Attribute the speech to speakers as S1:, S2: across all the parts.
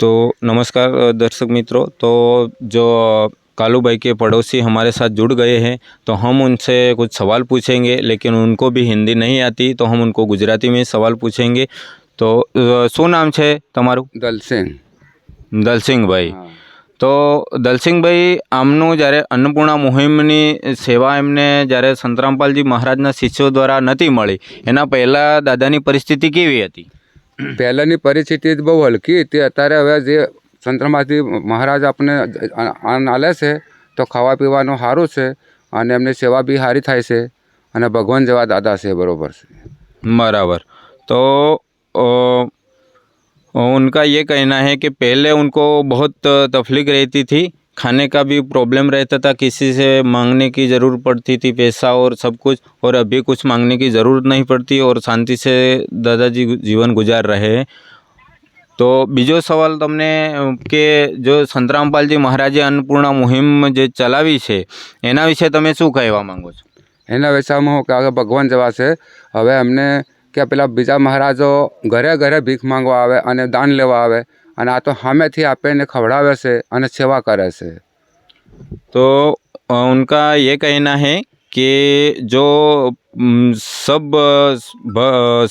S1: तो नमस्कार दर्शक मित्रों। तो जो कालू भाई के पड़ोसी हमारे साथ जुड़ गए हैं, तो हम उनसे कुछ सवाल पूछेंगे, लेकिन उनको भी हिंदी नहीं आती, तो हम उनको गुजराती में सवाल पूछेंगे। तो શું નામ છે તમારું?
S2: દલસિંહ।
S1: દલસિંહભાઈ।
S2: હા।
S1: તો દલસિંહભાઈ, આમનું જ્યારે અન્નપૂર્ણા મુહિમની સેવા એમને જ્યારે સંતરામપાલજી મહારાજના શિષ્યો દ્વારા નથી મળી, એના પહેલાં દાદાની પરિસ્થિતિ કેવી હતી?
S2: પહેલાંની પરિસ્થિતિ બહુ હલકી હતી। અત્યારે હવે જે સંતરામપાલજી મહારાજ આપણને અન્ન આલે છે તો ખાવા પીવાનું સારું છે અને એમની સેવા બી સારી થાય છે અને ભગવાન જેવા દાદા છે, બરાબર છે।
S1: बराबर। तो उनका ये कहना है कि पहले उनको बहुत तकलीफ रहती थी, खाने का भी प्रॉब्लम रहता था, किसी से मांगने की ज़रूरत पड़ती थी पैसा और सब कुछ, और अभी कुछ मांगने की ज़रूरत नहीं पड़ती और शांति से दादाजी जीवन गुजार रहे हैं। तो बीजो सवाल तमने के जो संतरामपालजी महाराजे अन्नपूर्णा मुहिम जे चलावी छे एना विषे तमे शुं कहेवा मांगो छो?
S2: એના વિષયમાં હું કે ભગવાન જેવા છે। હવે એમને કે પેલા બીજા મહારાજો ઘરે ઘરે ભીખ માંગવા આવે અને દાન લેવા આવે, અને આ તો સામેથી આપે ને ખવડાવે છે અને સેવા કરે છે।
S1: तो उनका ये कहना है कि जो सब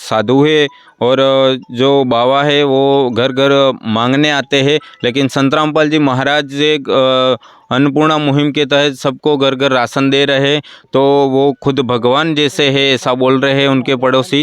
S1: साधु है और जो बाबा है वो घर घर मांगने आते हैं, लेकिन संतरामपाल जी महाराज एक अन्नपूर्णा मुहिम के तहत सबको घर घर राशन दे रहे हैं, तो वो खुद भगवान जैसे है ऐसा बोल रहे हैं उनके पड़ोसी।